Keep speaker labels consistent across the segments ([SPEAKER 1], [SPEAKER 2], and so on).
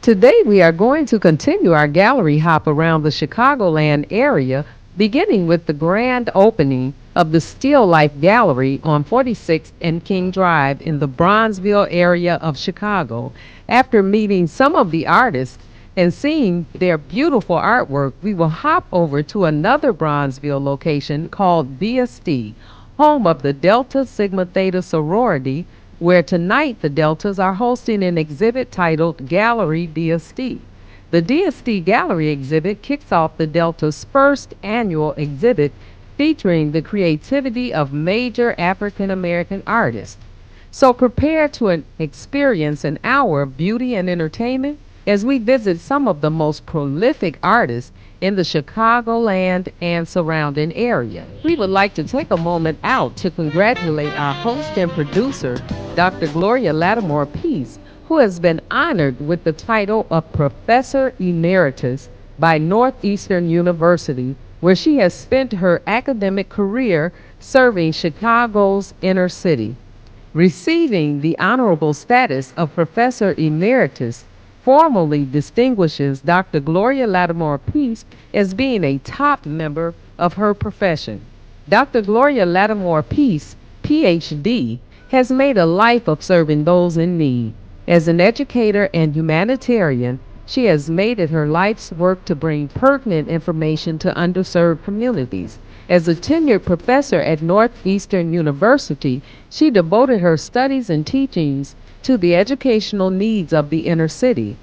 [SPEAKER 1] Today we are going to continue our gallery hop around the Chicagoland area, beginning with the grand opening of the Still Life Gallery on 46th and King Drive in the Bronzeville area of Chicago. After meeting some of the artists and seeing their beautiful artwork, we will hop over to another Bronzeville location called BSD, home of the Delta Sigma Theta sorority, where tonight the Deltas are hosting an exhibit titled Gallery DSD. The DSD Gallery exhibit kicks off the Delta's first annual exhibit featuring the creativity of major African American artists. So prepare to experience an hour of beauty and entertainment as we visit some of the most prolific artists in the Chicagoland and surrounding area. We would like to take a moment out to congratulate our host and producer, Dr. Gloria Latimore-Peace, who has been honored with the title of Professor Emeritus by Northeastern University, where she has spent her academic career serving Chicago's inner city. Receiving the honorable status of Professor Emeritus formally distinguishes Dr. Gloria Latimore-Peace as being a top member of her profession. Dr. Gloria Latimore-Peace, PhD, has made a life of serving those in need. As an educator and humanitarian, she has made it her life's work to bring pertinent information to underserved communities. As a tenured professor at Northeastern University, she devoted her studies and teachings to the educational needs of the inner city.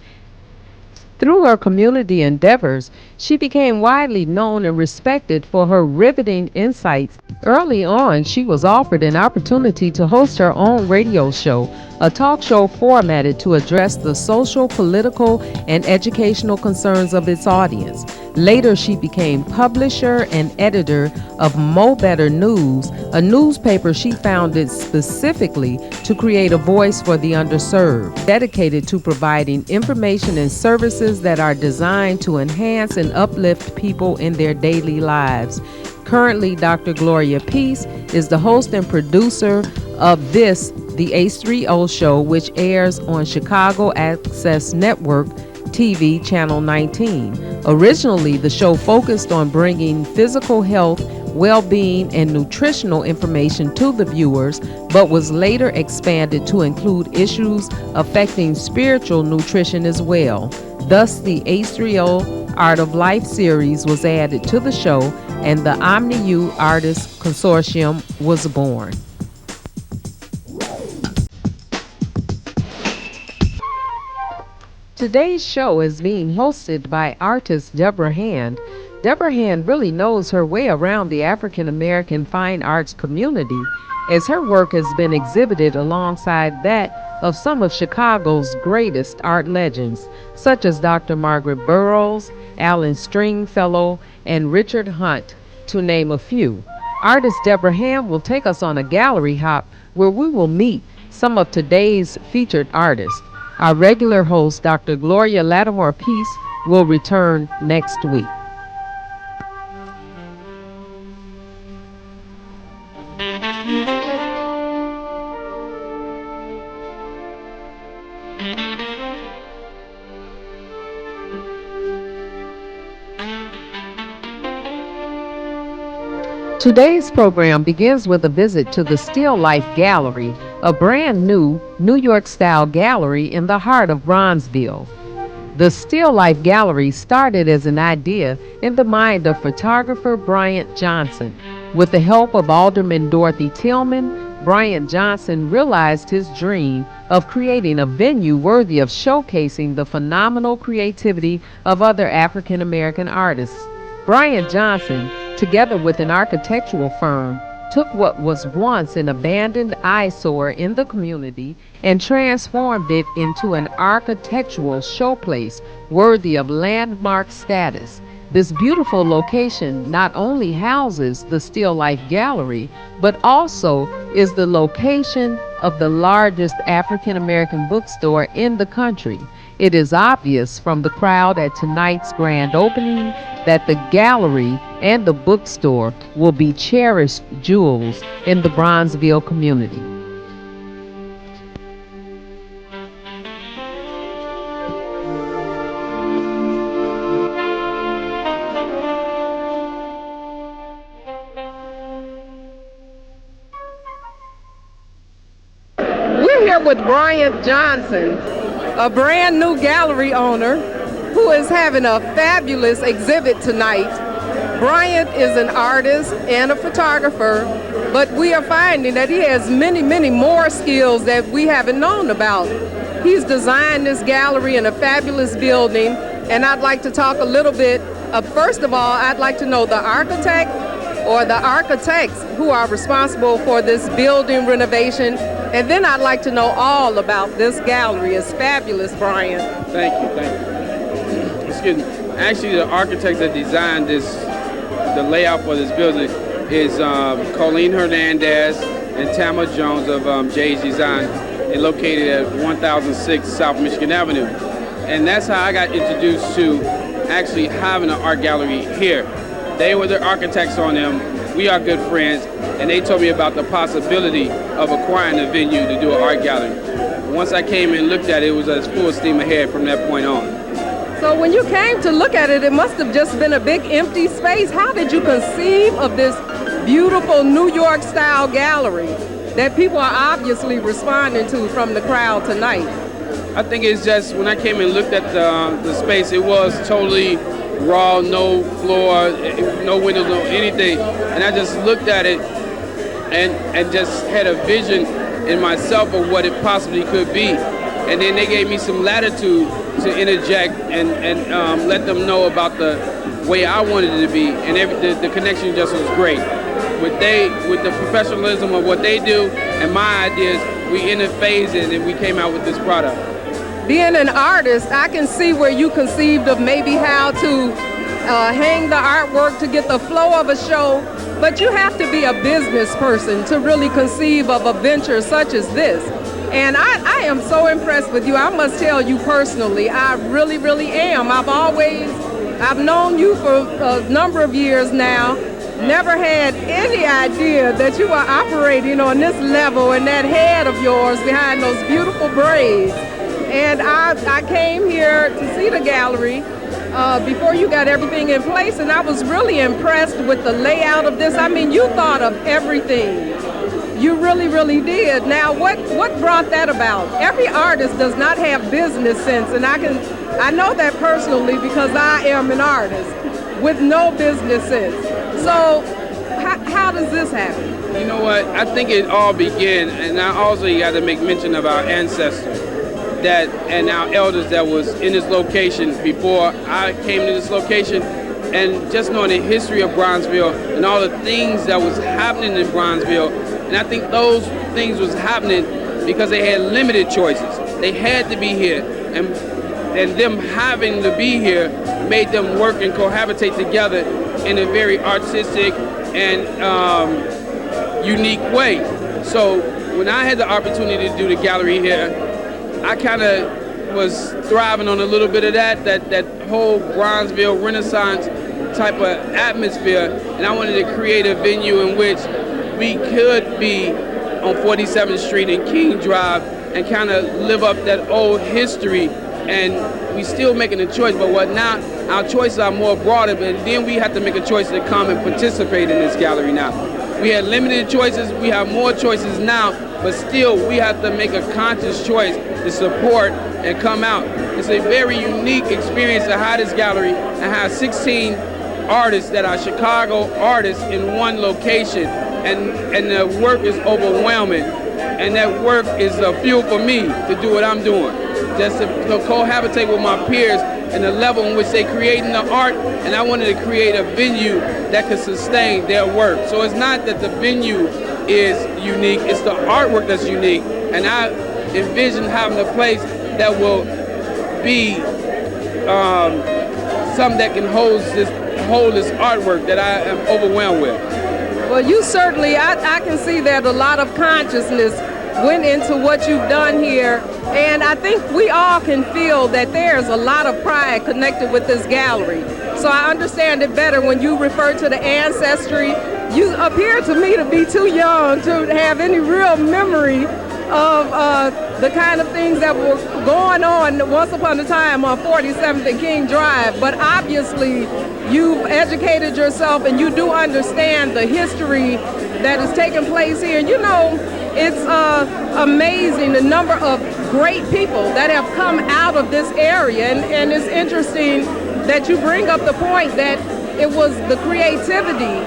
[SPEAKER 1] Through her community endeavors, she became widely known and respected for her riveting insights. Early on, she was offered an opportunity to host her own radio show, a talk show formatted to address the social, political, and educational concerns of its audience. Later, she became publisher and editor of Mo Better News, a newspaper she founded specifically to create a voice for the underserved, dedicated to providing information and services that are designed to enhance and uplift people in their daily lives. Currently, Dr. Gloria Peace is the host and producer of the H3O Show, which airs on Chicago Access Network TV Channel 19. Originally, the show focused on bringing physical health, well-being, and nutritional information to the viewers, but was later expanded to include issues affecting spiritual nutrition as well. Thus, the H3O Art of Life series was added to the show, and the OmniU Artists Consortium was born. Today's show is being hosted by artist Debra Hand. Debra Hand really knows her way around the African American fine arts community, as her work has been exhibited alongside that of some of Chicago's greatest art legends, such as Dr. Margaret Burroughs, Alan Stringfellow, and Richard Hunt, to name a few. Artist Debra Hand will take us on a gallery hop where we will meet some of today's featured artists. Our regular host, Dr. Gloria Latimore-Peace, will return next week. Today's program begins with a visit to the Still Life Gallery, a brand new New York-style gallery in the heart of Bronzeville. The Still Life Gallery started as an idea in the mind of photographer Bryant Johnson. With the help of Alderman Dorothy Tillman, Bryant Johnson realized his dream of creating a venue worthy of showcasing the phenomenal creativity of other African American artists. Bryant Johnson, together with an architectural firm, took what was once an abandoned eyesore in the community and transformed it into an architectural showplace worthy of landmark status. This beautiful location not only houses the Still Life Gallery, but also is the location of the largest African American bookstore in the country. It is obvious from the crowd at tonight's grand opening that the gallery and the bookstore will be cherished jewels in the Bronzeville community.
[SPEAKER 2] with Bryant Johnson, a brand new gallery owner who is having a fabulous exhibit tonight. Bryant is an artist and a photographer, but we are finding that he has many, many more skills that we haven't known about. He's designed this gallery in a fabulous building, and I'd like to talk a little bit. First of all, I'd like to know the architect or the architects who are responsible for this building renovation, and then I'd like to know all about this gallery. It's fabulous, Bryant.
[SPEAKER 3] Thank you. Excuse me. Actually, the architects that designed the layout for this building is Colleen Hernandez and Tamara Jones of Jay's Design. They're located at 1006 South Michigan Avenue. And that's how I got introduced to actually having an art gallery here. They were the architects on them. We are good friends, and they told me about the possibility of acquiring a venue to do an art gallery. Once I came and looked at it, it was as full steam ahead from that point on.
[SPEAKER 2] So when you came to look at it, it must have just been a big empty space. How did you conceive of this beautiful New York style gallery that people are obviously responding to from the crowd tonight?
[SPEAKER 3] I think it's just when I came and looked at the space, it was totally raw, no floor, no windows, no anything. And I just looked at it and just had a vision in myself of what it possibly could be. And then they gave me some latitude to interject and let them know about the way I wanted it to be. And the connection just was great. With the professionalism of what they do and my ideas, we interphased it and we came out with this product.
[SPEAKER 2] Being an artist, I can see where you conceived of maybe how to hang the artwork to get the flow of a show, but you have to be a business person to really conceive of a venture such as this. And I am so impressed with you. I must tell you personally, I really, really am. I've known you for a number of years now, never had any idea that you are operating on this level and that head of yours behind those beautiful braids. And I came here to see the gallery before you got everything in place, and I was really impressed with the layout of this. I mean, you thought of everything. You really, really did. Now, what brought that about? Every artist does not have business sense, and I know that personally because I am an artist with no business sense. So how does this happen?
[SPEAKER 3] You know what? I think it all began, and I also got to make mention of our ancestors and our elders that was in this location before I came to this location, and just knowing the history of Bronzeville and all the things that was happening in Bronzeville. And I think those things was happening because they had limited choices. They had to be here, and them having to be here made them work and cohabitate together in a very artistic and unique way. So when I had the opportunity to do the gallery here, I kind of was thriving on a little bit of that whole Bronzeville Renaissance type of atmosphere, and I wanted to create a venue in which we could be on 47th Street and King Drive and kind of live up that old history. And we still making a choice, but what now? Our choices are more broader, but then we have to make a choice to come and participate in this gallery now. We had limited choices, we have more choices now, but still we have to make a conscious choice to support and come out. It's a very unique experience to have this gallery and have 16 artists that are Chicago artists in one location, and the work is overwhelming, and that work is a fuel for me to do what I'm doing, just to cohabitate with my peers and the level in which they creating the art, and I wanted to create a venue that could sustain their work. So it's not that the venue is unique, it's the artwork that's unique, and I envision having a place that will be something that can hold this artwork that I am overwhelmed with.
[SPEAKER 2] Well, you certainly, I can see that a lot of consciousness went into what you've done here, and I think we all can feel that there's a lot of pride connected with this gallery. So I understand it better when you refer to the ancestry. You appear to me to be too young to have any real memory of the kind of things that were going on once upon a time on 47th and King Drive, but obviously you've educated yourself and you do understand the history that is taking place here. And you know, It's amazing the number of great people that have come out of this area. And it's interesting that you bring up the point that it was the creativity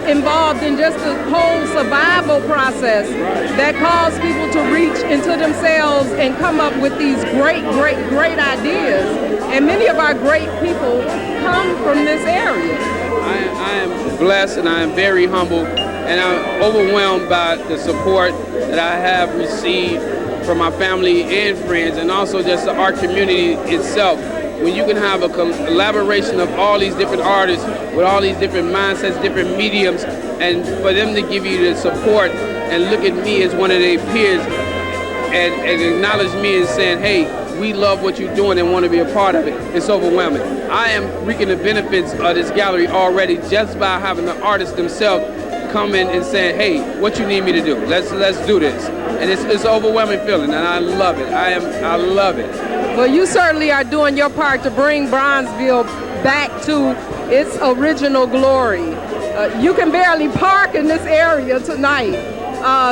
[SPEAKER 2] involved in just the whole survival process that caused people to reach into themselves and come up with these great ideas. And many of our great people come from this area.
[SPEAKER 3] I am blessed and I am very humble and I'm overwhelmed by the support that I have received from my family and friends, and also just the art community itself. When you can have a collaboration of all these different artists with all these different mindsets, different mediums, and for them to give you the support and look at me as one of their peers and acknowledge me and saying, hey, we love what you're doing and want to be a part of it, it's overwhelming. I am reaping the benefits of this gallery already just by having the artists themselves come in and saying, hey, what you need me to do? Let's do this. And it's an overwhelming feeling, and I love it. I love it.
[SPEAKER 2] Well, you certainly are doing your part to bring Bronzeville back to its original glory. You can barely park in this area tonight.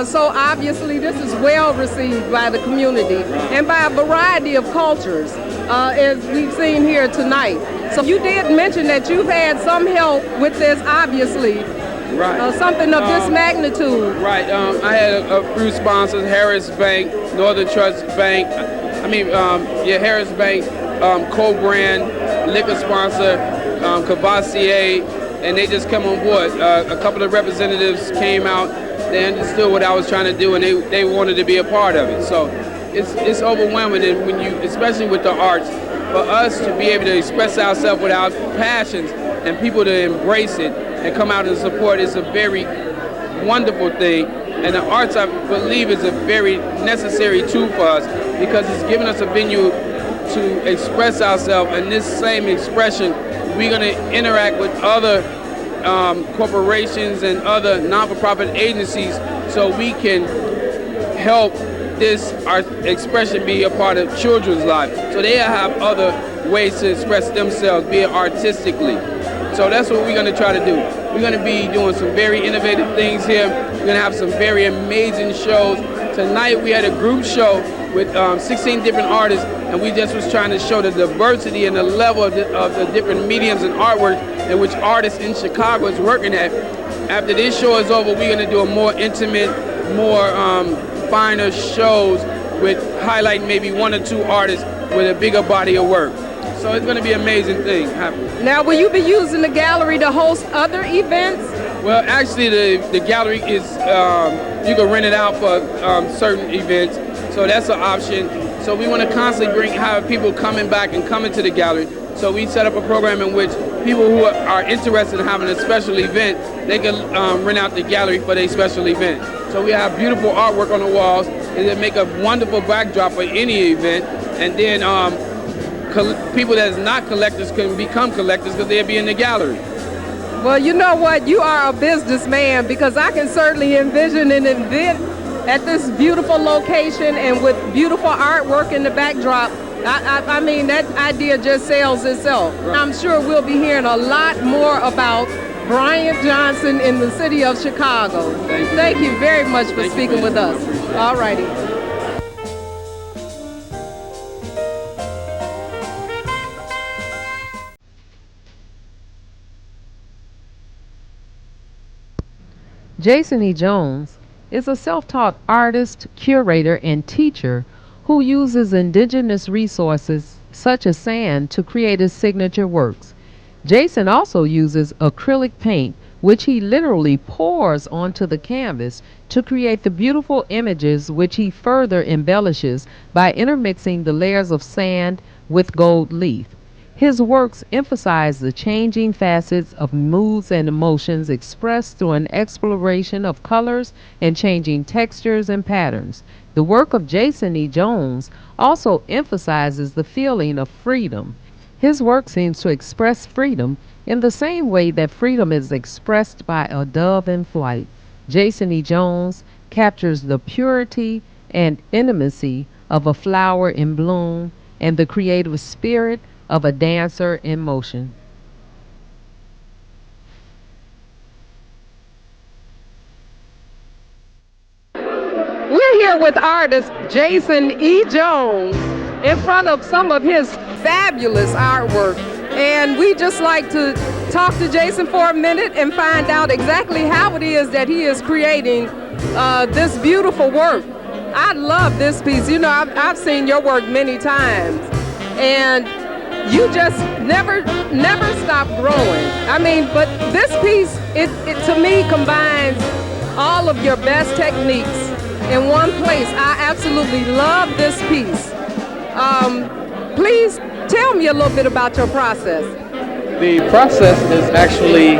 [SPEAKER 2] So obviously this is well received by the community and by a variety of cultures, as we've seen here tonight. So you did mention that you've had some help with this, obviously.
[SPEAKER 3] Right.
[SPEAKER 2] Something of this magnitude.
[SPEAKER 3] Right. I had a few sponsors: Harris Bank, Northern Trust Bank. Harris Bank, co-brand, liquor sponsor, Cavassier, and they just come on board. A couple of representatives came out. They understood what I was trying to do, and they wanted to be a part of it. So it's overwhelming, and when you, especially with the arts, for us to be able to express ourselves with our passions and people to embrace it and come out and support is a very wonderful thing. And the arts, I believe, is a very necessary tool for us because it's giving us a venue to express ourselves. And this same expression, we're going to interact with other corporations and other non-for-profit agencies so we can help this art expression be a part of children's lives. So they have other ways to express themselves, be it artistically. So that's what we're going to try to do. We're going to be doing some very innovative things here. We're going to have some very amazing shows. Tonight we had a group show with 16 different artists, and we just was trying to show the diversity and the level of the different mediums and artwork in which artists in Chicago is working at. After this show is over, we're going to do a more intimate, more finer shows with highlighting maybe one or two artists with a bigger body of work. So it's going to be an amazing thing happening.
[SPEAKER 2] Now, will you be using the gallery to host other events?
[SPEAKER 3] Well, actually, the gallery is, you can rent it out for certain events, so that's an option. So we want to constantly have people coming back and coming to the gallery. So we set up a program in which people who are interested in having a special event, they can rent out the gallery for their special event. So we have beautiful artwork on the walls, and they make a wonderful backdrop for any event. And then people that's not collectors can become collectors because they'll be in the gallery.
[SPEAKER 2] Well, you know what? You are a businessman, because I can certainly envision an event at this beautiful location and with beautiful artwork in the backdrop. I mean, that idea just sells itself. Right. I'm sure we'll be hearing a lot more about Bryant Johnson in the city of Chicago. Thank you very much for speaking with us. All righty.
[SPEAKER 1] Jason E. Jones is a self-taught artist, curator, and teacher who uses indigenous resources such as sand to create his signature works. Jason also uses acrylic paint, which he literally pours onto the canvas to create the beautiful images, which he further embellishes by intermixing the layers of sand with gold leaf. His works emphasize the changing facets of moods and emotions expressed through an exploration of colors and changing textures and patterns. The work of Jason E. Jones also emphasizes the feeling of freedom. His work seems to express freedom in the same way that freedom is expressed by a dove in flight. Jason E. Jones captures the purity and intimacy of a flower in bloom and the creative spirit of a dancer in motion.
[SPEAKER 2] here with artist Jason E. Jones in front of some of his fabulous artwork. And we just like to talk to Jason for a minute and find out exactly how it is that he is creating this beautiful work. I love this piece. You know, I've seen your work many times, and you just never stop growing. I mean, but this piece, it to me combines all of your best techniques in one place. I absolutely love this piece. Please tell me a little bit about your process.
[SPEAKER 4] The process is actually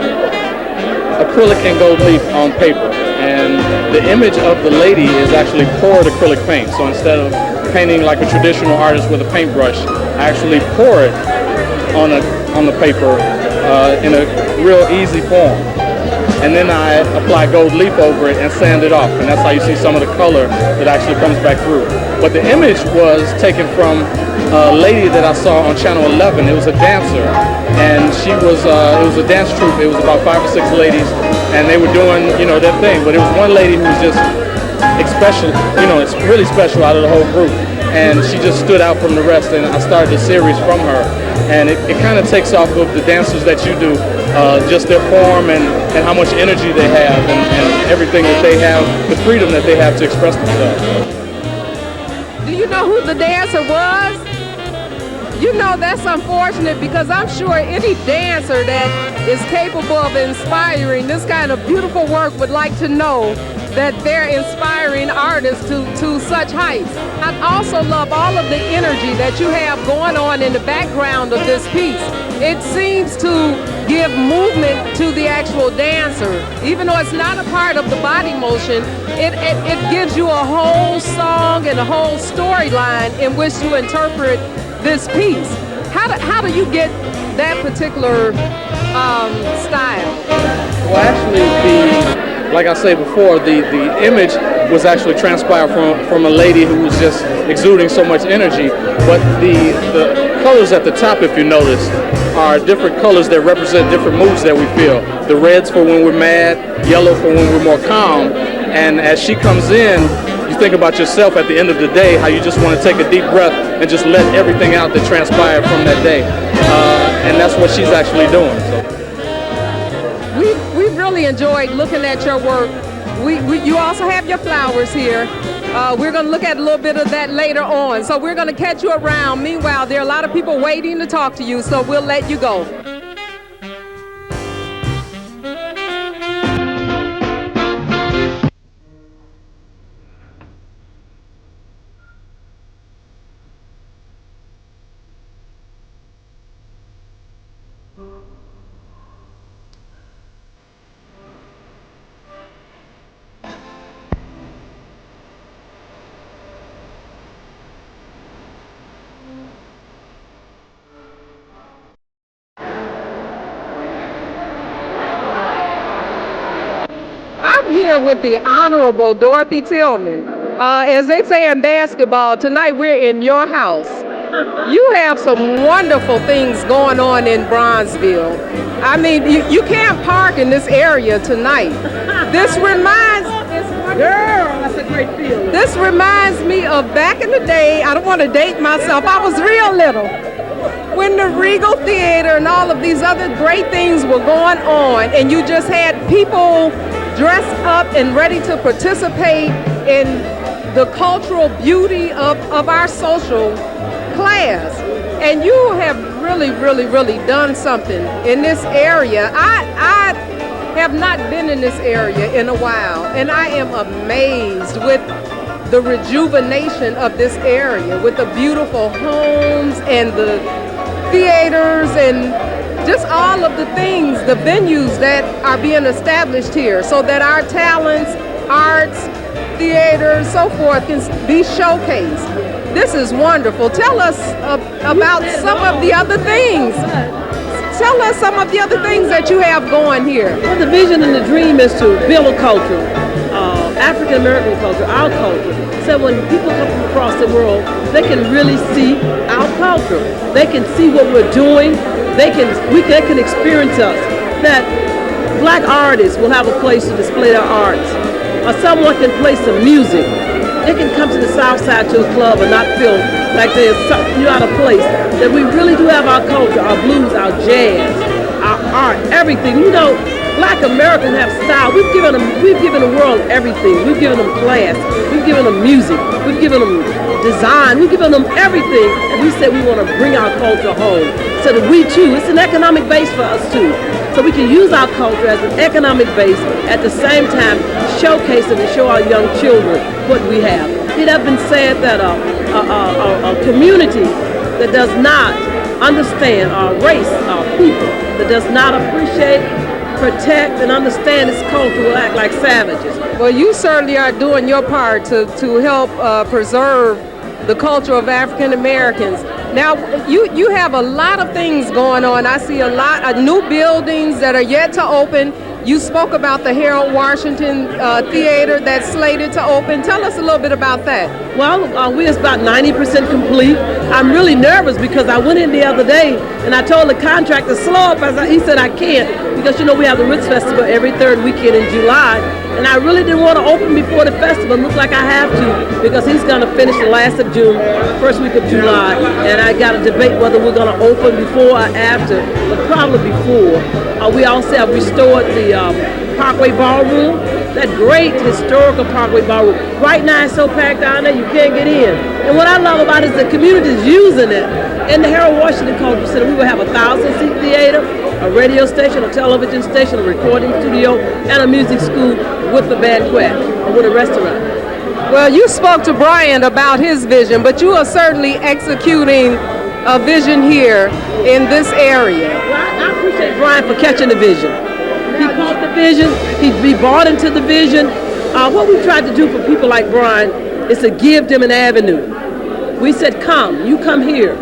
[SPEAKER 4] acrylic and gold leaf on paper, and the image of the lady is actually poured acrylic paint. So instead of painting like a traditional artist with a paintbrush, I actually pour it on the paper in a real easy form. And then I apply gold leaf over it and sand it off, and that's how you see some of the color that actually comes back through. But the image was taken from a lady that I saw on Channel 11. It was a dancer, and she was it was a dance troupe. It was about 5 or 6 ladies, and they were doing, you know, their thing. But it was one lady who was just special, you know, it's really special out of the whole group, and she just stood out from the rest. And I started the series from her, and it kind of takes off of the dancers that you do, just their form and how much energy they have, and everything that they have, the freedom that they have to express themselves.
[SPEAKER 2] Do you know who the dancer was? You know, that's unfortunate, because I'm sure any dancer that is capable of inspiring this kind of beautiful work would like to know that they're inspiring artists to such heights. I also love all of the energy that you have going on in the background of this piece. It seems to give movement to the actual dancer. Even though it's not a part of the body motion, it gives you a whole song and a whole storyline in which to interpret this piece. How do you get that particular style?
[SPEAKER 4] Well, actually, like I said before, the image was actually transpired from a lady who was just exuding so much energy. But the colors at the top, if you notice, are different colors that represent different moods that we feel. The reds for when we're mad, yellow for when we're more calm. And as she comes in, you think about yourself at the end of the day, how you just want to take a deep breath and just let everything out that transpired from that day. And that's what she's actually doing. So.
[SPEAKER 2] We really enjoyed looking at your work. You also have your flowers here. We're going to look at a little bit of that later on. So we're going to catch you around. Meanwhile, there are a lot of people waiting to talk to you, so we'll let you go. Here with the Honorable Dorothy Tillman. As they say in basketball, tonight we're in your house. You have some wonderful things going on in Bronzeville. I mean, you can't park in this area tonight. This reminds me of back in the day. I don't want to date myself. I was real little when the Regal Theater and all of these other great things were going on, and you just had people dressed up and ready to participate in the cultural beauty of our social class. And you have really done something in this area. I have not been in this area in a while, and I am amazed with the rejuvenation of this area, with the beautiful homes and the theaters and just all of the things, the venues that are being established here, so that our talents, arts, theater, so forth can be showcased. This is wonderful. Tell us about some of the other things. Tell us some of the other things that you have going here.
[SPEAKER 5] Well, the vision and the dream is to build a culture, African American culture, our culture. So when people come from across the world, they can really see our culture. They can see what we're doing. They can experience us. That black artists will have a place to display their arts. Or someone can play some music they can come to the South Side to a club and not feel like you're out of place. That we really do have our culture, our blues, our jazz, our art, everything. You know, Black Americans have style. We've given the world everything. We've given them class. We've given them music. We've given them design. We've given them everything. And we said we want to bring our culture home so that we too, it's an economic base for us too. So we can use our culture as an economic base, at the same time showcase it and show our young children what we have. It has been said that a community that does not understand our race, our people, that does not appreciate, protect, and understand its culture will act like savages.
[SPEAKER 2] Well, you certainly are doing your part to help preserve the culture of African Americans. Now, you have a lot of things going on. I see a lot of new buildings that are yet to open. You spoke about the Harold Washington Theater that's slated to open. Tell us a little bit about that.
[SPEAKER 5] Well, we're about 90% complete. I'm really nervous because I went in the other day and I told the contractor, slow up. He said, I can't, because, you know, we have the Ritz Festival every third weekend in July. And I really didn't want to open before the festival. It looks like I have to, because he's going to finish the last of June, first week of July. And I got to debate whether we're going to open before or after, but probably before. We also have restored the Parkway Ballroom, that great historical Parkway Ballroom. Right now it's so packed down there you can't get in. And what I love about it is the community is using it. In the Harold Washington Cultural Center, we will have a 1,000-seat theater, a radio station, a television station, a recording studio, and a music school with the banquet, or with a restaurant.
[SPEAKER 2] Well, you spoke to Bryant about his vision, but you are certainly executing a vision here in this area.
[SPEAKER 5] Well, I appreciate Bryant for catching the vision. He caught the vision, he bought into the vision. What we tried to do for people like Bryant is to give them an avenue. We said, you come here.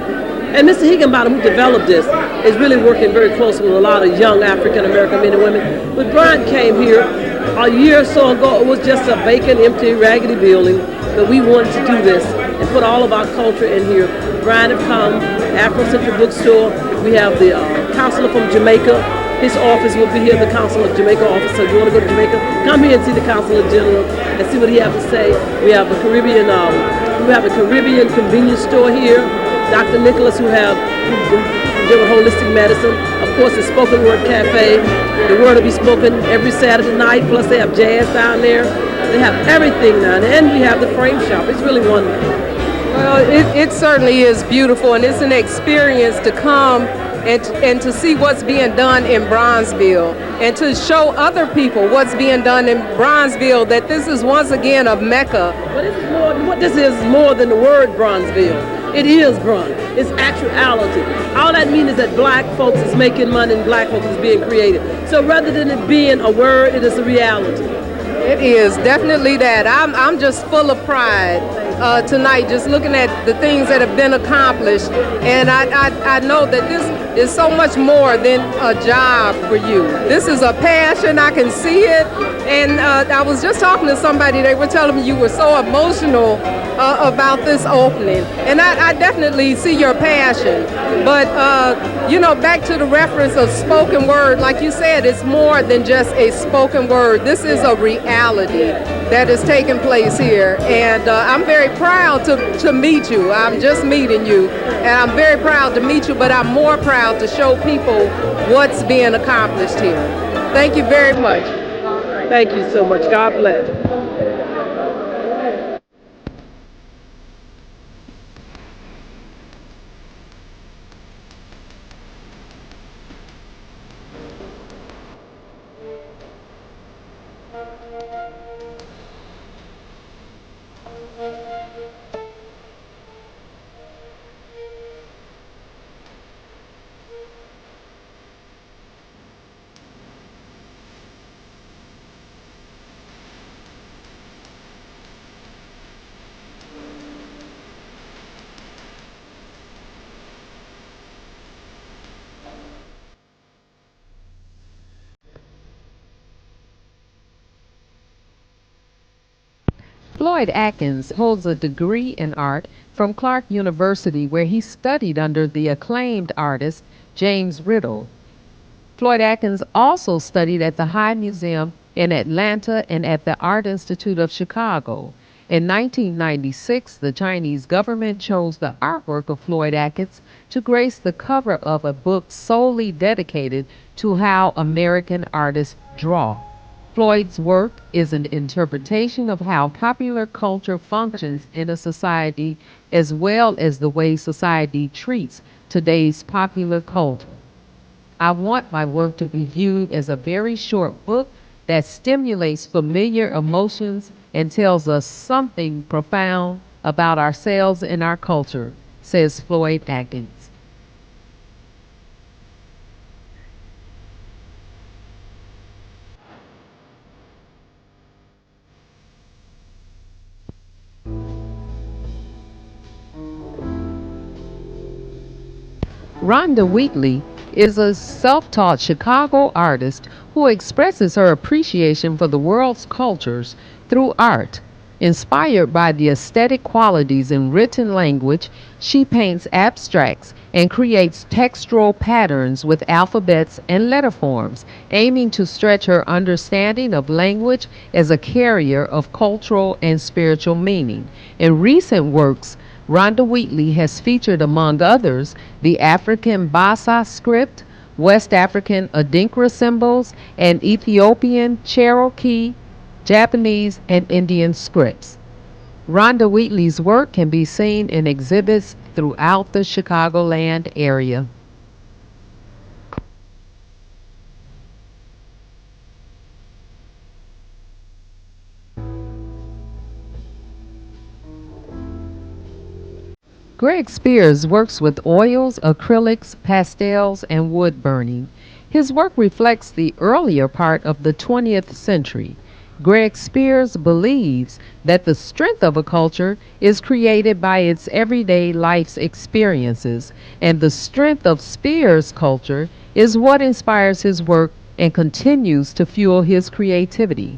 [SPEAKER 5] And Mr. Higginbottom, who developed this, is really working very closely with a lot of young African-American men and women. When Bryant came here a year or so ago, it was just a vacant, empty, raggedy building, but we wanted to do this and put all of our culture in here. Bryant have come, Afrocentric Bookstore. We have the counselor from Jamaica. His office will be here, the Consul of Jamaica office. So if you want to go to Jamaica, come here and see the Consul General and see what he has to say. We have a Caribbean convenience store here. Dr. Nicholas, who deal with holistic medicine. Of course, the Spoken Word Cafe. The word will be spoken every Saturday night. Plus, they have jazz down there. They have everything down there, and we have the frame shop. It's really wonderful.
[SPEAKER 2] Well, it certainly is beautiful, and it's an experience to come and to see what's being done in Bronzeville, and to show other people what's being done in Bronzeville, that this is once again a Mecca.
[SPEAKER 5] But this is more than the word Bronzeville. It is Bronze. It's actuality. All that means is that black folks is making money and black folks is being creative. So rather than it being a word, it is a reality.
[SPEAKER 2] It is definitely that. I'm just full of pride tonight, just looking at the things that have been accomplished, and I know that this is so much more than a job for you. This is a passion. I can see it, and I was just talking to somebody. They were telling me you were so emotional about this opening, and I definitely see your passion. But you know, back to the reference of spoken word, like you said, it's more than just a spoken word. This is a reality that is taking place here, and I'm very proud to meet you. I'm just meeting you, and I'm very proud to meet you, but I'm more proud to show people what's being accomplished here. Thank you very much.
[SPEAKER 5] Thank you so much. God bless.
[SPEAKER 1] Floyd Atkins holds a degree in art from Clark University, where he studied under the acclaimed artist James Riddle. Floyd Atkins also studied at the High Museum in Atlanta and at the Art Institute of Chicago. In 1996, the Chinese government chose the artwork of Floyd Atkins to grace the cover of a book solely dedicated to how American artists draw. Floyd's work is an interpretation of how popular culture functions in a society as well as the way society treats today's popular culture. I want my work to be viewed as a very short book that stimulates familiar emotions and tells us something profound about ourselves and our culture, says Floyd Atkins. Rhonda Wheatley is a self-taught Chicago artist who expresses her appreciation for the world's cultures through art. Inspired by the aesthetic qualities in written language, she paints abstracts and creates textural patterns with alphabets and letter forms, aiming to stretch her understanding of language as a carrier of cultural and spiritual meaning. In recent works, Rhonda Wheatley has featured, among others, the African Bassa script, West African Adinkra symbols, and Ethiopian, Cherokee, Japanese, and Indian scripts. Rhonda Wheatley's work can be seen in exhibits throughout the Chicagoland area. Gregg Spears works with oils, acrylics, pastels, and wood burning. His work reflects the earlier part of the 20th century. Gregg Spears believes that the strength of a culture is created by its everyday life's experiences, and the strength of Spears' culture is what inspires his work and continues to fuel his creativity.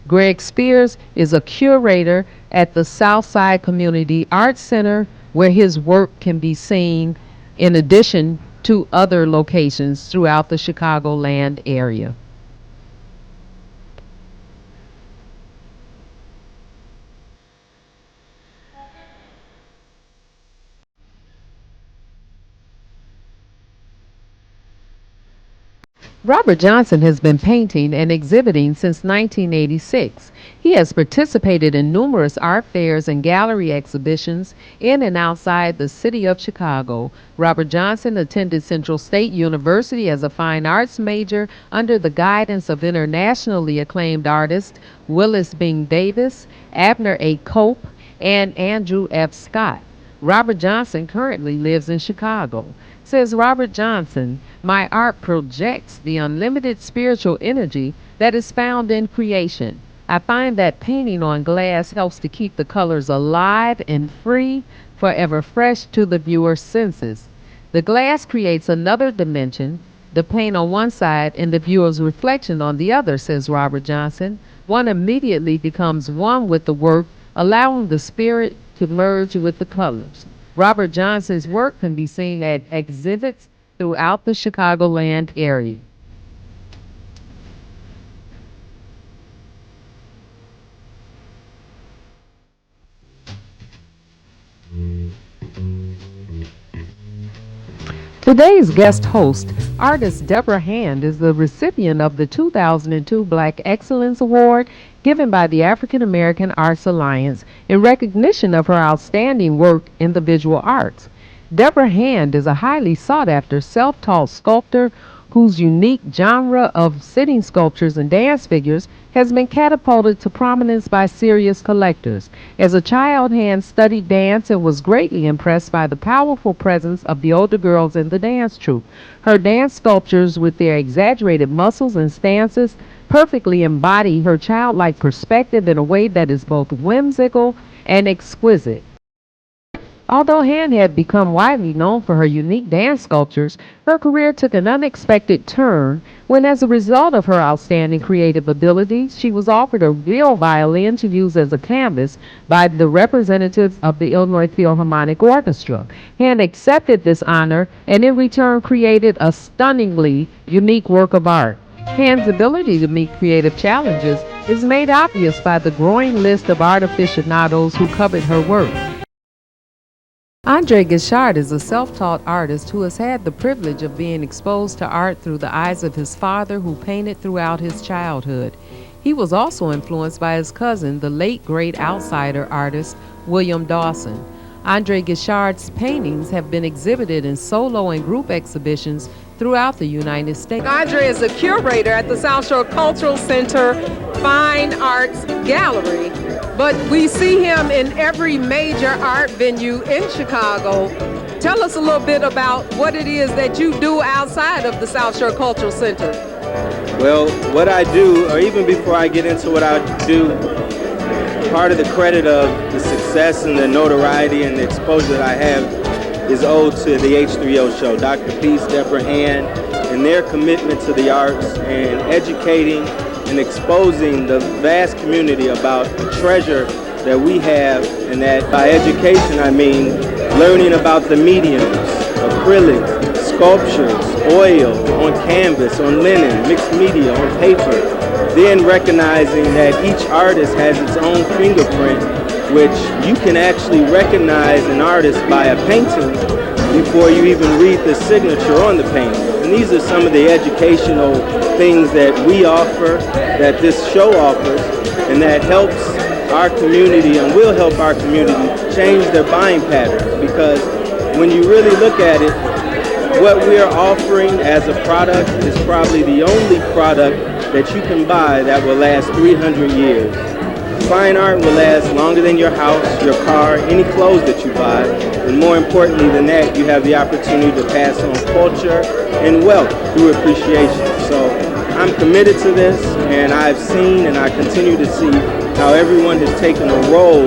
[SPEAKER 1] Gregg Spears is a curator at the Southside Community Arts Center, where his work can be seen in addition to other locations throughout the Chicagoland area. Robert Johnson has been painting and exhibiting since 1986. He has participated in numerous art fairs and gallery exhibitions in and outside the city of Chicago. Robert Johnson attended Central State University as a fine arts major under the guidance of internationally acclaimed artists Willis Bing Davis, Abner A. Cope, and Andrew F. Scott. Robert Johnson currently lives in Chicago. Says Robert Johnson, my art projects the unlimited spiritual energy that is found in creation. I find that painting on glass helps to keep the colors alive and free, forever fresh to the viewer's senses. The glass creates another dimension, the paint on one side and the viewer's reflection on the other, says Robert Johnson. One immediately becomes one with the work, allowing the spirit to merge with the colors. Robert Johnson's work can be seen at exhibits throughout the Chicagoland area. Today's guest host, artist Debra Hand, is the recipient of the 2002 Black Excellence Award given by the African American Arts Alliance in recognition of her outstanding work in the visual arts. Debra Hand is a highly sought-after self-taught sculptor whose unique genre of sitting sculptures and dance figures has been catapulted to prominence by serious collectors. As a child, Hand studied dance and was greatly impressed by the powerful presence of the older girls in the dance troupe. Her dance sculptures, with their exaggerated muscles and stances, perfectly embody her childlike perspective in a way that is both whimsical and exquisite. Although Hand had become widely known for her unique dance sculptures, her career took an unexpected turn when, as a result of her outstanding creative abilities, she was offered a real violin to use as a canvas by the representatives of the Illinois Philharmonic Orchestra. Hand accepted this honor and in return created a stunningly unique work of art. Hand's ability to meet creative challenges is made obvious by the growing list of art aficionados who covet her work. Andre Guichard is a self-taught artist who has had the privilege of being exposed to art through the eyes of his father, who painted throughout his childhood. He was also influenced by his cousin, the late great outsider artist William Dawson. Andre Guichard's paintings have been exhibited in solo and group exhibitions throughout the United States.
[SPEAKER 2] Andre is a curator at the South Shore Cultural Center Fine Arts Gallery, but we see him in every major art venue in Chicago. Tell us a little bit about what it is that you do outside of the South Shore Cultural Center.
[SPEAKER 6] Well, what I do, or even before I get into what I do, part of the credit of the success and the notoriety and the exposure that I have is owed to the H3O show, Dr. Peace, Debra, and their commitment to the arts and educating and exposing the vast community about the treasure that we have, and that by education I mean learning about the mediums, acrylic, sculptures, oil, on canvas, on linen, mixed media, on paper, then recognizing that each artist has its own fingerprint, which you can actually recognize an artist by a painting before you even read the signature on the painting. And these are some of the educational things that we offer, that this show offers, and that helps our community and will help our community change their buying patterns. Because when you really look at it, what we're offering as a product is probably the only product that you can buy that will last 300 years. Fine art will last longer than your house, your car, any clothes that you buy. And more importantly than that, you have the opportunity to pass on culture and wealth through appreciation. So I'm committed to this, and I've seen and I continue to see how everyone has taken a role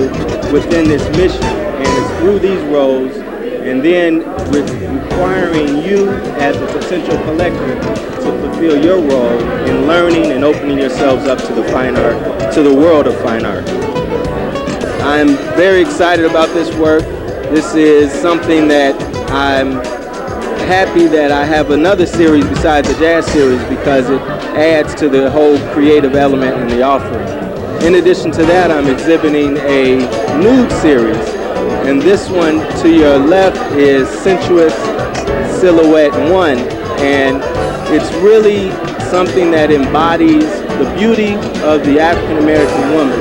[SPEAKER 6] within this mission. And it's through these roles, and then with requiring you as a potential collector to fulfill your role in learning and opening yourselves up to the fine art, to the world of fine art. I'm very excited about this work. This is something that I'm happy that I have another series besides the jazz series, because it adds to the whole creative element in the offering. In addition to that, I'm exhibiting a nude series, and this one to your left is Sensuous Silhouette 1, and it's really something that embodies the beauty of the African American woman,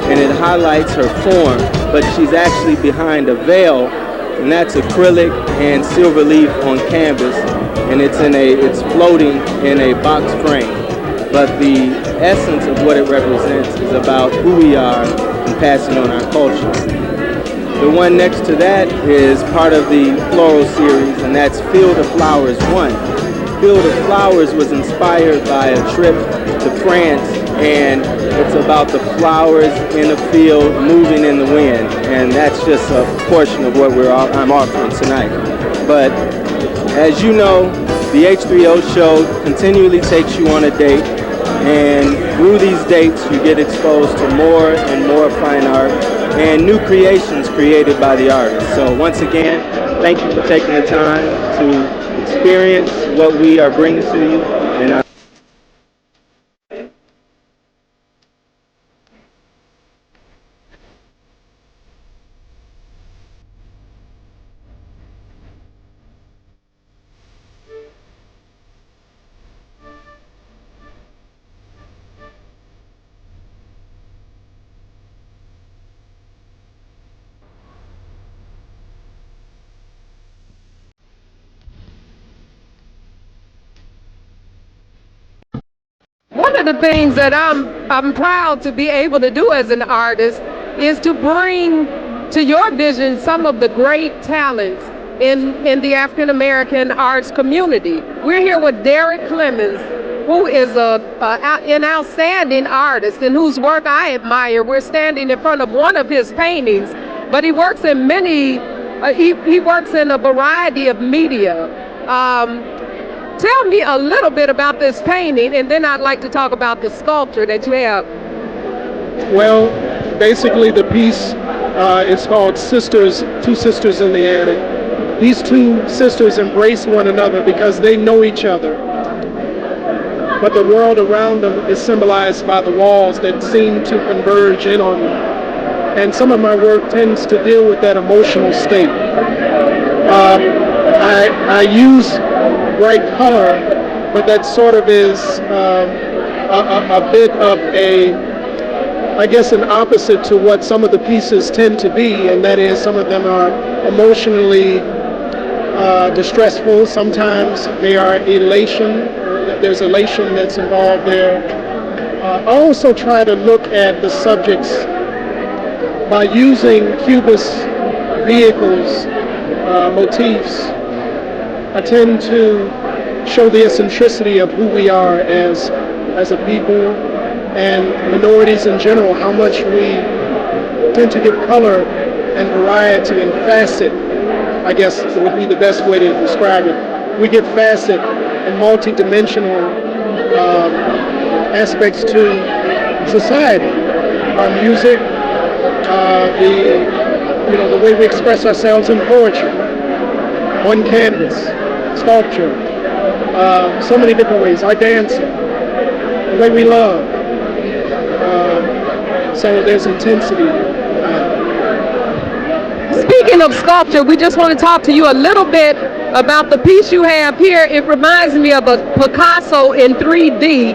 [SPEAKER 6] and it highlights her form, but she's actually behind a veil, and that's acrylic and silver leaf on canvas, and it's floating in a box frame. But the essence of what it represents is about who we are and passing on our culture. The one next to that is part of the floral series, and that's Field of Flowers 1. Field of Flowers was inspired by a trip to France, and it's about the flowers in a field moving in the wind, and that's just a portion of what I'm offering tonight. But as you know, the H3O show continually takes you on a date, and through these dates you get exposed to more and more fine art and new creations created by the artists. So once again, thank you for taking the time to experience what we are bringing to you. And
[SPEAKER 2] One of the things that I'm proud to be able to do as an artist is to bring to your vision some of the great talents in the African American arts community. We're here with Derric Clemmons, who is an outstanding artist and whose work I admire. We're standing in front of one of his paintings, but he works in he works in a variety of media. Tell me a little bit about this painting, and then I'd like to talk about the sculpture that you have.
[SPEAKER 7] Well, basically the piece is called Sisters, Two Sisters in the Attic. These two sisters embrace one another because they know each other. but the world around them is symbolized by the walls that seem to converge in on them. And some of my work tends to deal with that emotional state. I use bright color, but that sort of is a bit of I guess an opposite to what some of the pieces tend to be, and that is some of them are emotionally distressful. Sometimes they are elation. There's elation that's involved there. I also try to look at the subjects by using Cubist vehicles, motifs. I tend to show the eccentricity of who we are as a people and minorities in general, how much we tend to give color and variety and facet, I guess would be the best way to describe it. We give facet and multi-dimensional aspects to society. Our music, the way we express ourselves in poetry, on canvas, sculpture, so many different ways. Our dancing, the way we love. So there's intensity.
[SPEAKER 2] Speaking of sculpture, we just want to talk to you a little bit about the piece you have here. It reminds me of a Picasso in 3D.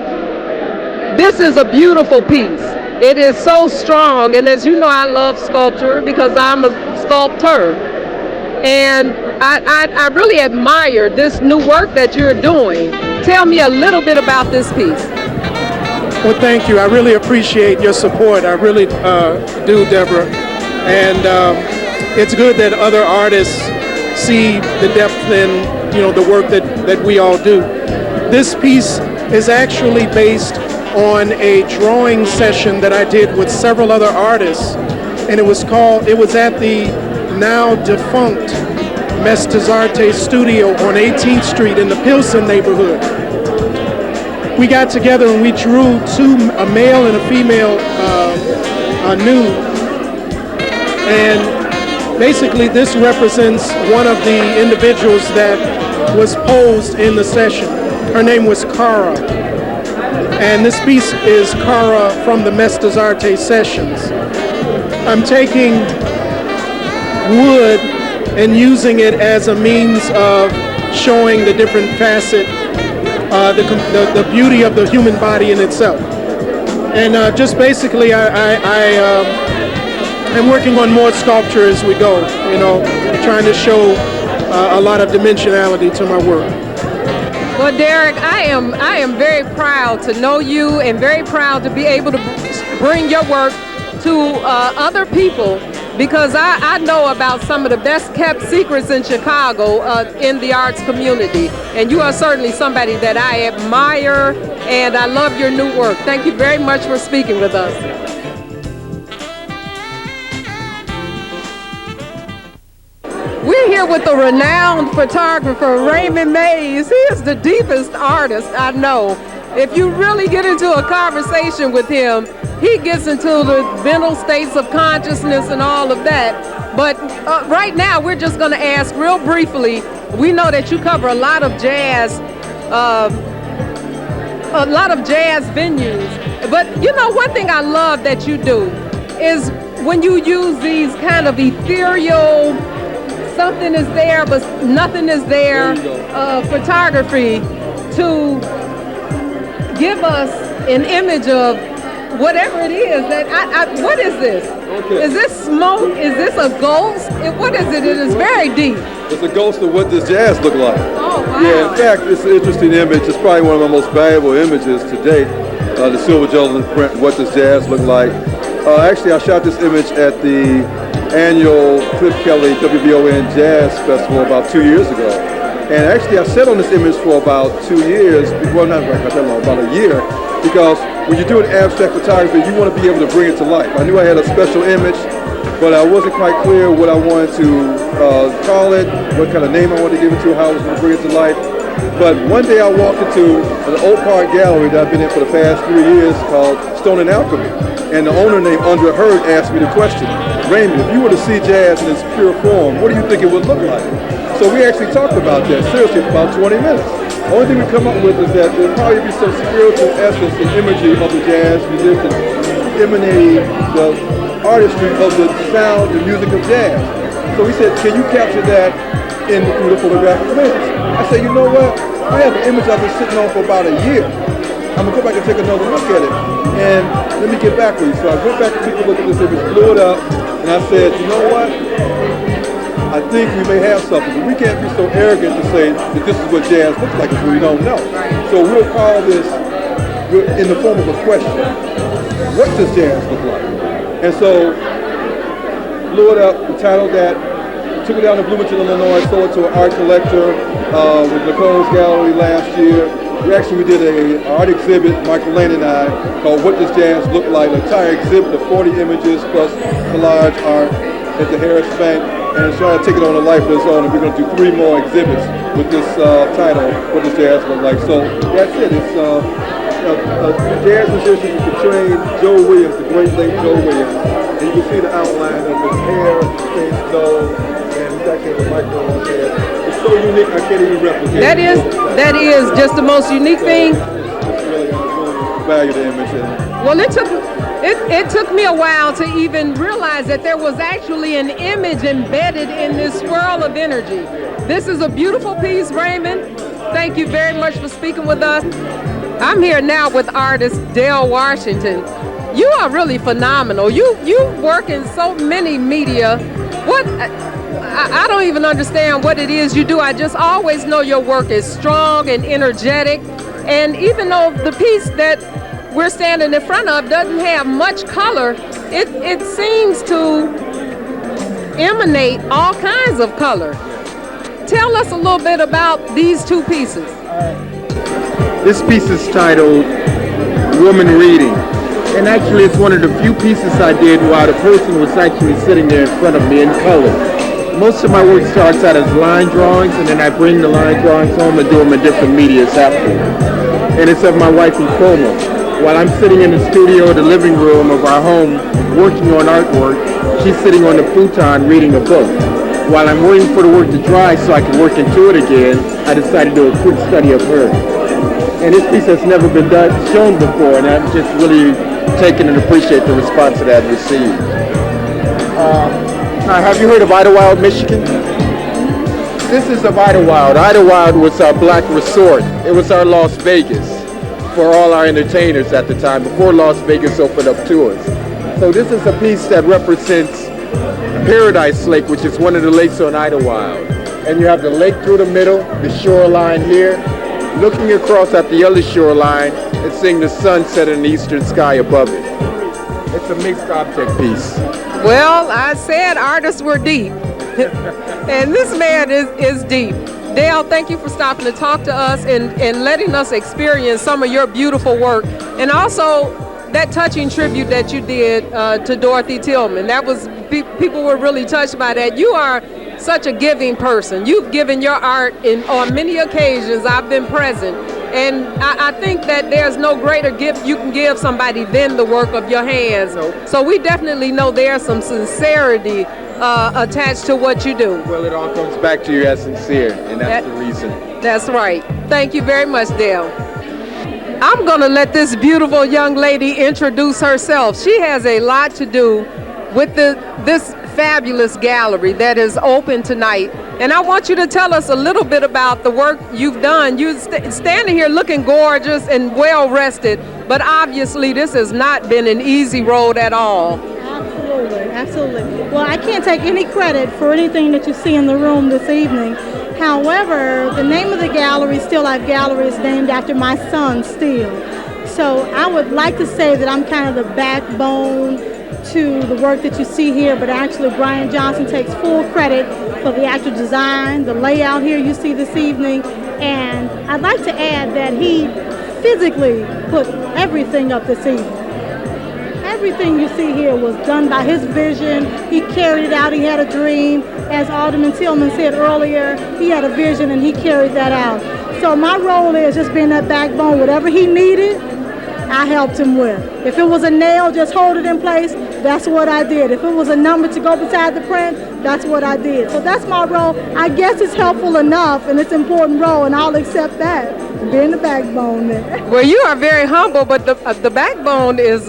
[SPEAKER 2] This is a beautiful piece. It is so strong, and as you know, I love sculpture because I'm a sculptor. And I really admire this new work that you're doing. Tell me a little bit about this piece.
[SPEAKER 7] Well, thank you. I really appreciate your support. I really do, Debra. And it's good that other artists see the depth in, the work that we all do. This piece is actually based on a drawing session that I did with several other artists, and it was at the now defunct Mestes Artes studio on 18th Street in the Pilsen neighborhood. We got together and we drew a male and a female nude, and basically this represents one of the individuals that was posed in the session. Her name was Cara. And this piece is Cara from the Mestes Artes sessions. I'm taking wood and using it as a means of showing the different facet, the beauty of the human body in itself. And just basically, I'm working on more sculpture as we go, trying to show a lot of dimensionality to my work.
[SPEAKER 2] Well, Derric, I am very proud to know you and very proud to be able to bring your work to other people, because I know about some of the best kept secrets in Chicago in the arts community. And you are certainly somebody that I admire, and I love your new work. Thank you very much for speaking with us. We're here with the renowned photographer, Raymond Mays. He is the deepest artist I know. If you really get into a conversation with him, he gets into the mental states of consciousness and all of that. But right now, we're just going to ask real briefly. We know that you cover a lot of jazz venues. But one thing I love that you do is when you use these kind of ethereal, something is there but nothing is there, photography to give us an image of whatever it is that what is this? Okay. Is this smoke? Is this a ghost? What is it? It is very deep.
[SPEAKER 8] It's a ghost of what does jazz look like.
[SPEAKER 2] Oh, wow.
[SPEAKER 8] Yeah, in fact, it's an interesting image. It's probably one of my most valuable images to date. The Silver Gentleman print, What Does Jazz Look Like? Actually, I shot this image at the annual Cliff Kelly WBON Jazz Festival about 2 years ago. And actually, I sat on this image for about 2 years, well, not that long, about a year, because when you're doing abstract photography, you want to be able to bring it to life. I knew I had a special image, but I wasn't quite clear what I wanted to call it, what kind of name I wanted to give it to, how I was going to bring it to life. But one day I walked into an old part gallery that I've been in for the past 3 years called Stone and Alchemy. And the owner named Andre Hurd asked me the question, Raymond, if you were to see jazz in its pure form, what do you think it would look like? So we actually talked about that seriously for about 20 minutes. The only thing we come up with is that there'll probably be some spiritual essence and imagery of the jazz musician emanating the artistry of the sound and music of jazz. So we said, can you capture that through the photographic lens? I said, you know what? I have an image I've been sitting on for about a year. I'm gonna go back and take another look at it. And let me get back with you. So I went back and took a look at this image, blew it up, and I said, you know what? I think we may have something, but we can't be so arrogant to say that this is what jazz looks like if we don't know. So we'll call this in the form of a question. What does jazz look like? And so, blew it up, we titled that, took it down to Bloomington, Illinois, sold it to an art collector with Nicole's Gallery last year. We did an art exhibit, Michael Lane and I, called What Does Jazz Look Like? An entire exhibit of 40 images plus collage art at the Harris Bank. And trying to take it on a life of its own, and we're going to do 3 more exhibits with this title, What Does Jazz Look Like? So that's it. It's a jazz musician who portrayed Joe Williams, the great late Joe Williams. And you can see the outline of his hair, his nose, and he's actually a micro on his head. It's so unique, I can't even replicate it.
[SPEAKER 2] That is just the most unique thing.
[SPEAKER 8] It's really value the image.
[SPEAKER 2] Well, it took me a while to even realize that there was actually an image embedded in this swirl of energy. This is a beautiful piece, Raymond. Thank you very much for speaking with us. I'm here now with artist Dale Washington. You are really phenomenal. You work in so many media. I don't even understand what it is you do. I just always know your work is strong and energetic. And even though the piece that we're standing in front of doesn't have much color, it seems to emanate all kinds of color. Tell us a little bit about these 2 pieces.
[SPEAKER 9] This piece is titled Woman Reading. And actually it's one of the few pieces I did while the person was actually sitting there in front of me in color. Most of my work starts out as line drawings, and then I bring the line drawings home and do them in different medias afterwards. And it's of my wife, Clemmons. While I'm sitting in the studio, the living room of our home, working on artwork, she's sitting on the futon reading a book. While I'm waiting for the work to dry so I can work into it again, I decided to do a quick study of her. And this piece has never been shown before, and I've just really taken and appreciate the response that I've received. Now, have you heard of Idlewild, Michigan? This is of Idlewild. Idlewild was our black resort. It was our Las Vegas for all our entertainers at the time, before Las Vegas opened up to us. So this is a piece that represents Paradise Lake, which is one of the lakes on Idlewild. And you have the lake through the middle, the shoreline here, looking across at the other shoreline and seeing the sun set in the eastern sky above it. It's a mixed object piece.
[SPEAKER 2] Well, I said artists were deep. And this man is deep. Dale, thank you for stopping to talk to us and letting us experience some of your beautiful work. And also that touching tribute that you did to Dorothy Tillman. That was, people were really touched by that. You are such a giving person. You've given your art on many occasions. I've been present. And I think that there's no greater gift you can give somebody than the work of your hands. So we definitely know there's some sincerity attached to what you do.
[SPEAKER 9] Well, it all comes back to you as sincere, and that's the reason.
[SPEAKER 2] That's right. Thank you very much, Dale. I'm going to let this beautiful young lady introduce herself. She has a lot to do with this fabulous gallery that is open tonight. And I want you to tell us a little bit about the work you've done. You're standing here looking gorgeous and well-rested, but obviously this has not been an easy road at all.
[SPEAKER 10] Absolutely. Well, I can't take any credit for anything that you see in the room this evening. However, the name of the gallery, Still Life Gallery, is named after my son, Steele. So I would like to say that I'm kind of the backbone to the work that you see here, but actually Brian Johnson takes full credit for the actual design, the layout here you see this evening, and I'd like to add that he physically put everything up this evening. Everything you see here was done by his vision. He carried it out. He had a dream. As Alderman Tillman said earlier, he had a vision and he carried that out. So my role is just being that backbone. Whatever he needed, I helped him with. If it was a nail, just hold it in place, that's what I did. If it was a number to go beside the print, that's what I did. So that's my role. I guess it's helpful enough, and it's an important role, and I'll accept that, being the backbone there.
[SPEAKER 2] Well, you are very humble, but the backbone is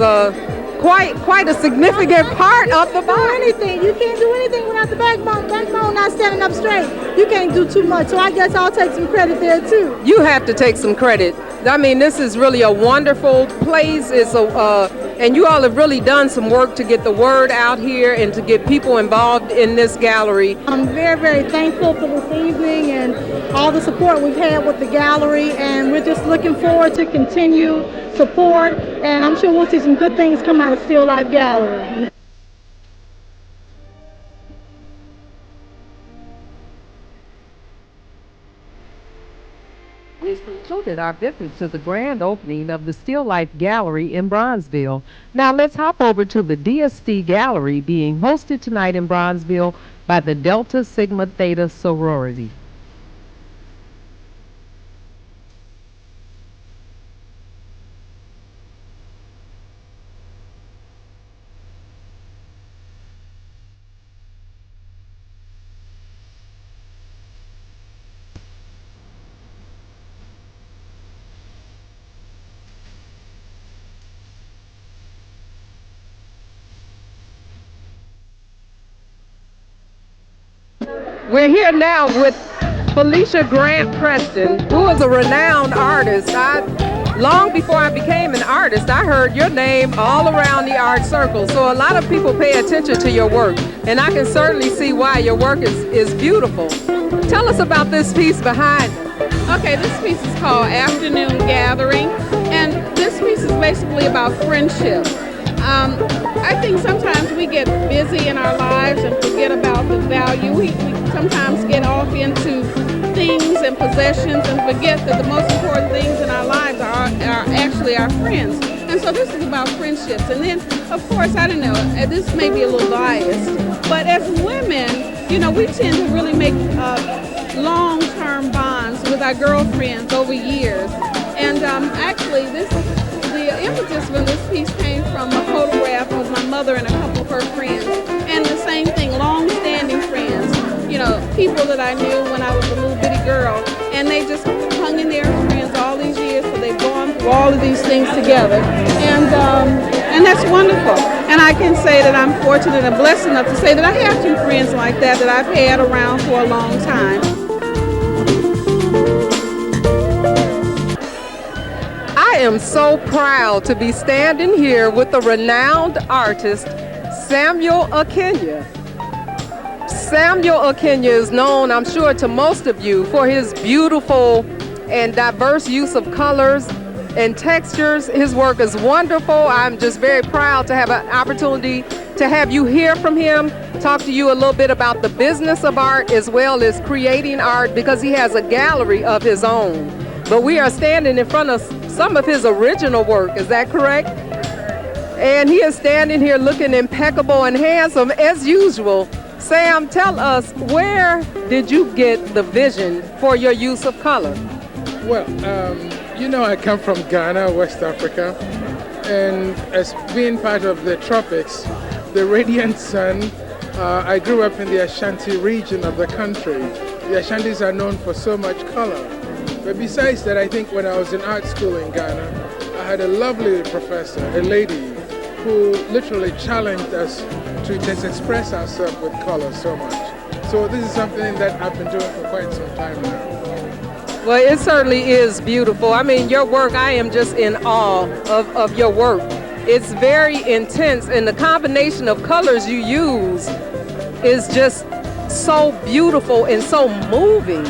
[SPEAKER 2] quite a significant part of the body.
[SPEAKER 10] Anything. You can't do anything without the backbone. Backbone not standing up straight. You can't do too much. So I guess I'll take some credit there too.
[SPEAKER 2] You have to take some credit. I mean, this is really a wonderful place. And you all have really done some work to get the word out here and to get people involved in this gallery.
[SPEAKER 10] I'm very, very thankful for this evening and all the support we've had with the gallery, and we're just looking forward to continued support, and I'm sure we'll see some good things come out of Still Life Gallery.
[SPEAKER 1] We've concluded our visit to the grand opening of the Still Life Gallery in Bronzeville. Now let's hop over to the DST Gallery being hosted tonight in Bronzeville by the Delta Sigma Theta sorority.
[SPEAKER 2] We're here now with Felicia Grant-Preston, who is a renowned artist. Long before I became an artist, I heard your name all around the art circle. So a lot of people pay attention to your work, and I can certainly see why your work is beautiful. Tell us about this piece behind it.
[SPEAKER 11] Okay, this piece is called Afternoon Gathering, and this piece is basically about friendship. I think sometimes we get busy in our lives and forget about the value. We sometimes get off into things and possessions and forget that the most important things in our lives are actually our friends. And so this is about friendships. And then, of course, I don't know, this may be a little biased, but as women, you know, we tend to really make long-term bonds with our girlfriends over years. And actually, the impetus for this piece came from a photograph of my mother and a couple of her friends. And the same thing, long-standing friends, you know, people that I knew when I was a little bitty girl. And they just hung in there as friends all these years, so they've gone through all of these things together. And that's wonderful. And I can say that I'm fortunate and blessed enough to say that I have two friends like that I've had around for a long time.
[SPEAKER 2] I am so proud to be standing here with the renowned artist, Samuel Akainyah. Samuel Akainyah is known, I'm sure, to most of you for his beautiful and diverse use of colors and textures. His work is wonderful. I'm just very proud to have an opportunity to have you hear from him, talk to you a little bit about the business of art as well as creating art, because he has a gallery of his own. But we are standing in front of some of his original work, is that correct? And he is standing here looking impeccable and handsome as usual. Sam, tell us, where did you get the vision for your use of color?
[SPEAKER 12] Well, you know, I come from Ghana, West Africa, and as being part of the tropics, the radiant sun, I grew up in the Ashanti region of the country. The Ashantis are known for so much color. But besides that, I think when I was in art school in Ghana, I had a lovely professor, a lady, who literally challenged us to just express ourselves with color so much. So this is something that I've been doing for quite some time now.
[SPEAKER 2] Well, it certainly is beautiful. I mean, your work, I am just in awe of your work. It's very intense, and the combination of colors you use is just so beautiful and so moving.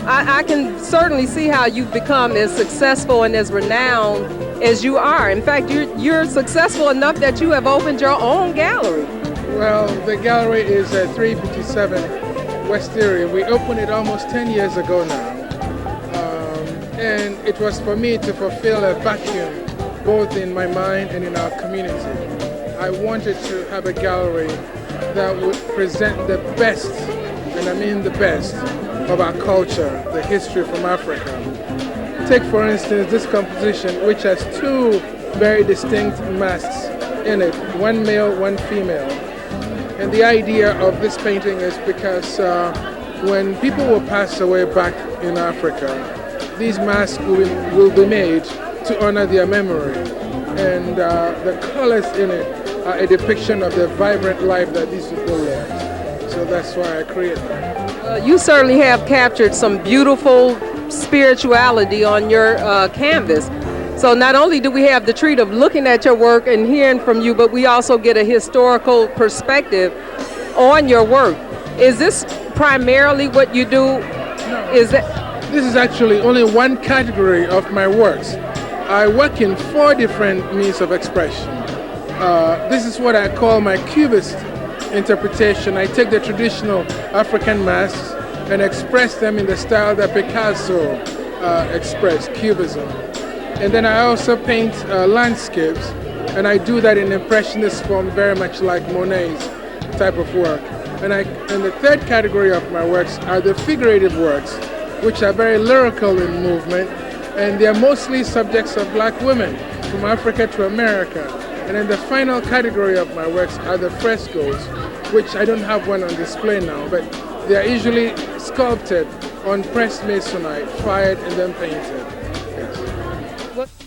[SPEAKER 2] I can certainly see how you've become as successful and as renowned as you are. In fact, you're successful enough that you have opened your own gallery.
[SPEAKER 12] Well, the gallery is at 357 West Area. We opened it almost 10 years ago now. And it was for me to fulfill a vacuum, both in my mind and in our community. I wanted to have a gallery that would present the best, and I mean the best, of our culture, the history from Africa. Take, for instance, this composition, which has two very distinct masks in it, one male, one female. And the idea of this painting is because when people will pass away back in Africa, these masks will be made to honor their memory. And the colors in it are a depiction of the vibrant life that these people lived. So that's why I created them.
[SPEAKER 2] You certainly have captured some beautiful spirituality on your canvas. So not only do we have the treat of looking at your work and hearing from you, but we also get a historical perspective on your work. Is this primarily what you do?
[SPEAKER 12] No. This is actually only one category of my works. I work in 4 different means of expression. This is what I call my cubist interpretation. I take the traditional African masks and express them in the style that Picasso expressed, Cubism. And then I also paint landscapes, and I do that in impressionist form, very much like Monet's type of work. And the third category of my works are the figurative works, which are very lyrical in movement, and they're mostly subjects of black women from Africa to America. And then the final category of my works are the frescoes, which I don't have one on display now, but they are usually sculpted on pressed masonite, fired and then painted. Yes.